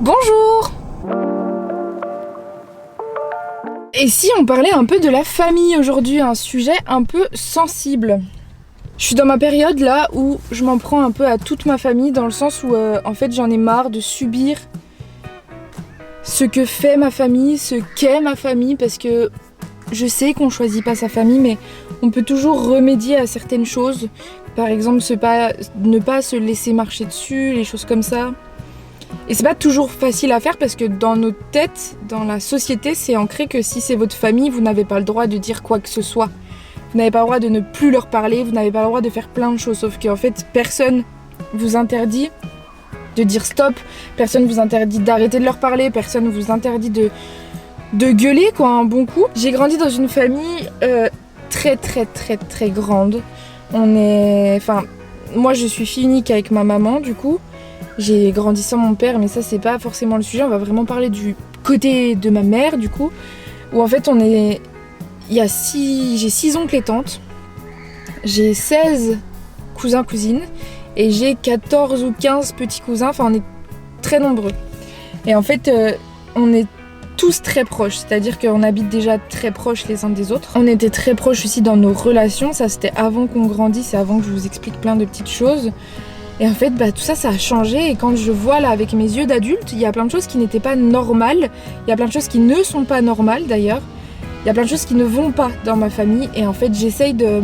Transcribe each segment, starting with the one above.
Bonjour! Et si on parlait un peu de la famille aujourd'hui, un sujet un peu sensible. Je suis dans ma période là où je m'en prends un peu à toute ma famille dans le sens où en fait j'en ai marre de subir ce que fait ma famille, ce qu'est ma famille, parce que je sais qu'on choisit pas sa famille mais on peut toujours remédier à certaines choses. Par exemple ne pas se laisser marcher dessus, les choses comme ça. Et c'est pas toujours facile à faire parce que dans nos têtes, dans la société, c'est ancré que si c'est votre famille, vous n'avez pas le droit de dire quoi que ce soit. Vous n'avez pas le droit de ne plus leur parler, vous n'avez pas le droit de faire plein de choses. Sauf qu'en fait, personne vous interdit de dire stop, personne vous interdit d'arrêter de leur parler, personne vous interdit de gueuler quoi, un bon coup. J'ai grandi dans une famille très grande. Moi je suis fille unique avec ma maman du coup. J'ai grandi sans mon père, mais ça c'est pas forcément le sujet. On va vraiment parler du côté de ma mère du coup, où en fait j'ai 6 oncles et tantes, j'ai 16 cousins cousines et j'ai 14 ou 15 petits cousins. Enfin on est très nombreux. Et en fait on est tous très proches, c'est-à-dire qu'on habite déjà très proches les uns des autres. On était très proches aussi dans nos relations, ça c'était avant qu'on grandisse et avant que je vous explique plein de petites choses. Et en fait, tout ça, ça a changé. Et quand je vois là avec mes yeux d'adulte, il y a plein de choses qui n'étaient pas normales. Il y a plein de choses qui ne sont pas normales d'ailleurs. Il y a plein de choses qui ne vont pas dans ma famille. Et en fait, j'essaye de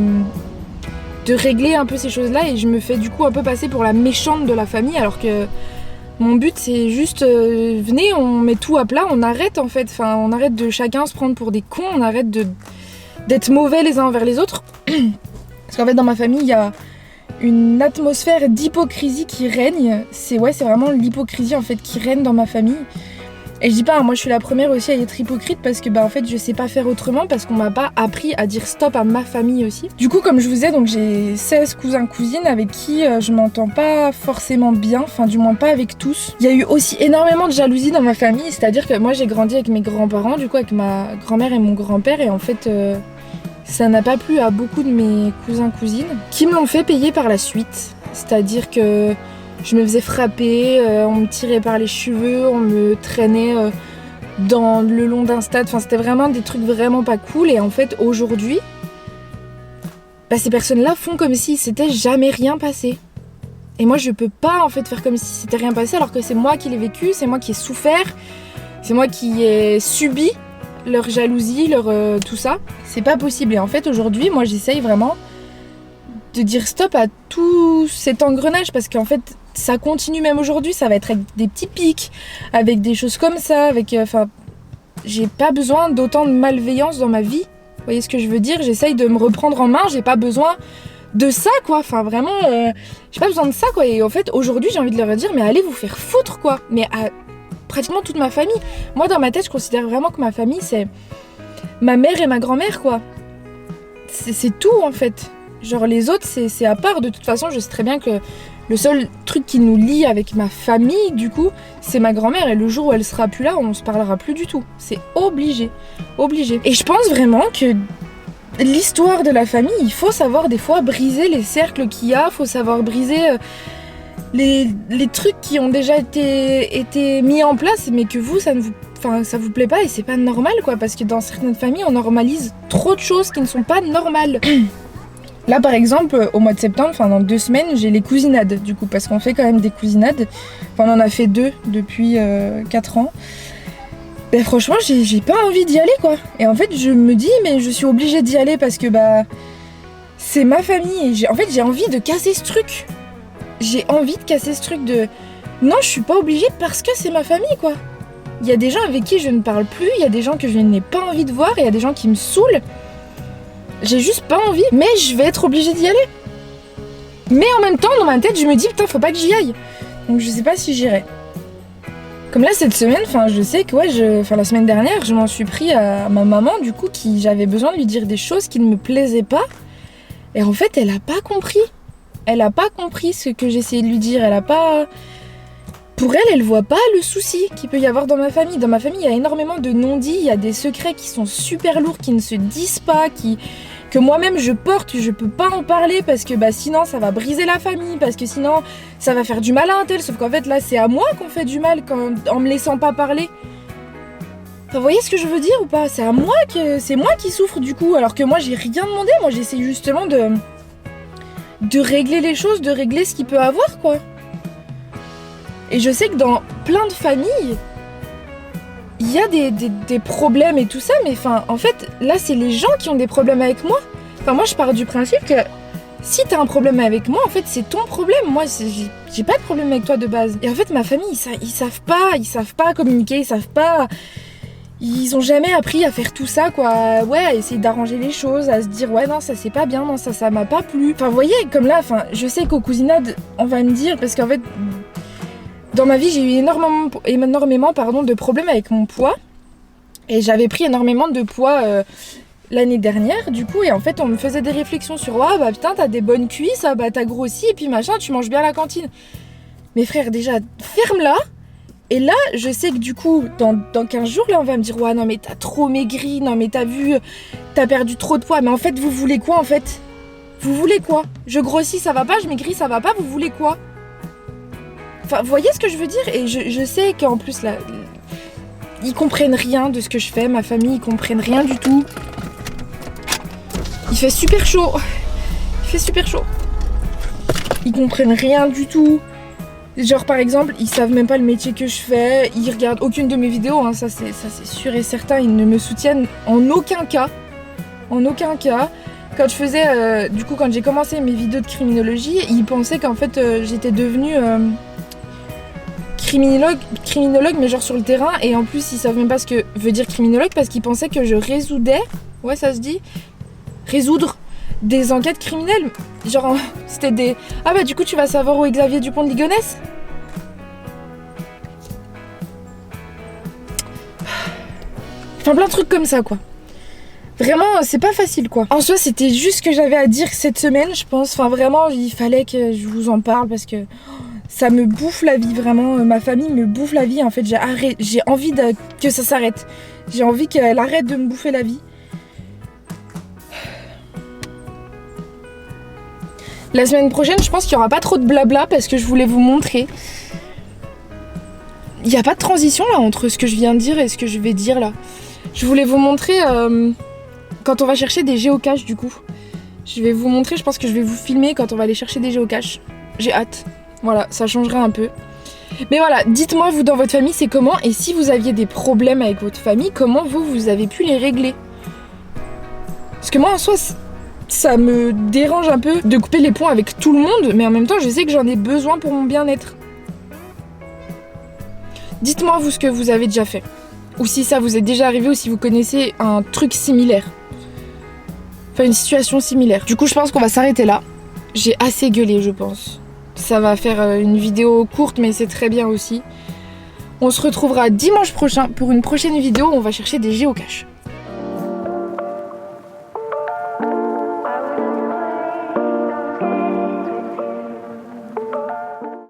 régler un peu ces choses-là. Et je me fais du coup un peu passer pour la méchante de la famille. Alors que mon but, c'est juste, venez, on met tout à plat. On arrête en fait. Enfin, on arrête de chacun se prendre pour des cons. On arrête d'être mauvais les uns envers les autres. Parce qu'en fait, dans ma famille, il y a une atmosphère d'hypocrisie qui règne. C'est vraiment l'hypocrisie en fait qui règne dans ma famille. Et je dis pas, moi je suis la première aussi à être hypocrite parce que en fait je sais pas faire autrement, parce qu'on m'a pas appris à dire stop à ma famille aussi. Du coup comme je vous disais, donc j'ai 16 cousins cousines avec qui je m'entends pas forcément bien, enfin du moins pas avec tous. Il y a eu aussi énormément de jalousie dans ma famille, c'est-à-dire que moi j'ai grandi avec mes grands-parents, du coup avec ma grand-mère et mon grand-père, et en fait ça n'a pas plu à beaucoup de mes cousins-cousines qui me l'ont fait payer par la suite. C'est-à-dire que je me faisais frapper, on me tirait par les cheveux, on me traînait le long d'un stade. Enfin, c'était vraiment des trucs vraiment pas cool. Et en fait, aujourd'hui, ces personnes-là font comme si c'était jamais rien passé. Et moi, je peux pas en fait faire comme si c'était rien passé alors que c'est moi qui l'ai vécu, c'est moi qui ai souffert, c'est moi qui ai subi leur jalousie, tout ça. C'est pas possible. Et en fait aujourd'hui moi j'essaye vraiment de dire stop à tout cet engrenage, parce qu'en fait ça continue même aujourd'hui, ça va être avec des petits pics, avec des choses comme ça, j'ai pas besoin d'autant de malveillance dans ma vie. Vous voyez ce que je veux dire? J'essaye de me reprendre en main, j'ai pas besoin de ça quoi, j'ai pas besoin de ça quoi. Et en fait aujourd'hui j'ai envie de leur dire mais allez vous faire foutre quoi, mais à pratiquement toute ma famille. Moi dans ma tête je considère vraiment que ma famille c'est ma mère et ma grand-mère quoi. C'est tout en fait. Genre les autres c'est à part. De toute façon je sais très bien que le seul truc qui nous lie avec ma famille du coup c'est ma grand-mère, et le jour où elle sera plus là on se parlera plus du tout. C'est obligé. Et je pense vraiment que l'histoire de la famille, il faut savoir des fois briser les cercles qu'il y a, faut savoir briser les trucs qui ont déjà été mis en place mais que vous ça vous plaît pas, et c'est pas normal quoi, parce que dans certaines familles on normalise trop de choses qui ne sont pas normales. Là par exemple au mois de septembre, dans 2 semaines, j'ai les cousinades du coup, parce qu'on fait quand même des cousinades. On en a fait 2 depuis 4 ans. Franchement j'ai pas envie d'y aller quoi. Et en fait je me dis mais je suis obligée d'y aller parce que c'est ma famille, et j'ai envie de casser ce truc. J'ai envie de casser ce truc de non je suis pas obligée parce que c'est ma famille quoi. Il y a des gens avec qui je ne parle plus, il y a des gens que je n'ai pas envie de voir, il y a des gens qui me saoulent. J'ai juste pas envie, mais je vais être obligée d'y aller. Mais en même temps, dans ma tête, je me dis putain, faut pas que j'y aille. Donc je sais pas si j'irai. Comme là, cette semaine, je sais que la semaine dernière, je m'en suis pris à ma maman, du coup, j'avais besoin de lui dire des choses qui ne me plaisaient pas. Et en fait, elle a pas compris. Elle a pas compris ce que j'essayais de lui dire, elle a pas... Pour elle, elle voit pas le souci qu'il peut y avoir dans ma famille. Dans ma famille, il y a énormément de non-dits, il y a des secrets qui sont super lourds, qui ne se disent pas, que moi-même je porte, je peux pas en parler parce que bah sinon ça va briser la famille, parce que sinon ça va faire du mal à un tel, sauf qu'en fait là c'est à moi qu'on fait du mal en me laissant pas parler. Enfin, vous voyez ce que je veux dire ou pas? C'est moi qui souffre du coup, alors que moi j'ai rien demandé, moi j'essaie justement de régler les choses, de régler ce qu'il peut avoir quoi. Et je sais que dans plein de familles, il y a des problèmes et tout ça, mais enfin, en fait, là, c'est les gens qui ont des problèmes avec moi. Enfin, moi, je pars du principe que si t'as un problème avec moi, en fait, c'est ton problème. Moi, j'ai pas de problème avec toi de base. Et en fait, ma famille, ils savent pas communiquer, ils savent pas... Ils ont jamais appris à faire tout ça, quoi. Ouais, à essayer d'arranger les choses, à se dire, ouais, non, ça c'est pas bien, non, ça m'a pas plu. Enfin, vous voyez, comme là, enfin, je sais qu'aux cousinades, on va me dire, parce qu'en fait... Dans ma vie, j'ai eu énormément de problèmes avec mon poids. Et j'avais pris énormément de poids l'année dernière, du coup. Et en fait, on me faisait des réflexions sur « Ah bah putain, t'as des bonnes cuisses, ah bah t'as grossi, et puis machin, tu manges bien à la cantine. » Mais frère, déjà, ferme-la. Et là, je sais que du coup, dans 15 jours, là, on va me dire « Ouais, non mais t'as trop maigri, non mais t'as vu, t'as perdu trop de poids. » Mais en fait, vous voulez quoi en fait? Vous voulez quoi? Je grossis, ça va pas, je maigris, ça va pas, vous voulez quoi? Enfin, vous voyez ce que je veux dire? Et je sais qu'en plus, là, ils comprennent rien de ce que je fais. Ma famille, ils comprennent rien du tout. Il fait super chaud. Il fait super chaud. Ils comprennent rien du tout. Genre, par exemple, ils savent même pas le métier que je fais. Ils regardent aucune de mes vidéos. Hein. Ça, c'est sûr et certain. Ils ne me soutiennent en aucun cas. En aucun cas. Quand je faisais... du coup, quand j'ai commencé mes vidéos de criminologie, ils pensaient qu'en fait, j'étais devenue... criminologue mais genre sur le terrain, et en plus ils savent même pas ce que veut dire criminologue parce qu'ils pensaient que je résoudais, ouais ça se dit, résoudre des enquêtes criminelles, genre c'était des... Ah bah du coup tu vas savoir où est Xavier Dupont de Ligonnès. Enfin plein de trucs comme ça quoi. Vraiment c'est pas facile quoi. En soi c'était juste ce que j'avais à dire cette semaine je pense, enfin vraiment il fallait que je vous en parle parce que ça me bouffe la vie, vraiment. Ma famille me bouffe la vie. En fait, j'ai envie que ça s'arrête. J'ai envie qu'elle arrête de me bouffer la vie. La semaine prochaine, je pense qu'il n'y aura pas trop de blabla parce que je voulais vous montrer. Il n'y a pas de transition là entre ce que je viens de dire et ce que je vais dire là. Je voulais vous montrer quand on va chercher des géocaches du coup. Je vais vous montrer, je pense que je vais vous filmer quand on va aller chercher des géocaches. J'ai hâte. Voilà, ça changera un peu. Mais voilà, dites-moi vous dans votre famille c'est comment, et si vous aviez des problèmes avec votre famille, comment vous avez pu les régler? Parce que moi en soi, ça me dérange un peu de couper les ponts avec tout le monde, mais en même temps je sais que j'en ai besoin pour mon bien-être. Dites-moi vous ce que vous avez déjà fait. Ou si ça vous est déjà arrivé, ou si vous connaissez un truc similaire. Enfin une situation similaire. Du coup je pense qu'on va s'arrêter là. J'ai assez gueulé je pense. Ça va faire une vidéo courte mais c'est très bien aussi. On se retrouvera dimanche prochain pour une prochaine vidéo où on va chercher des géocaches.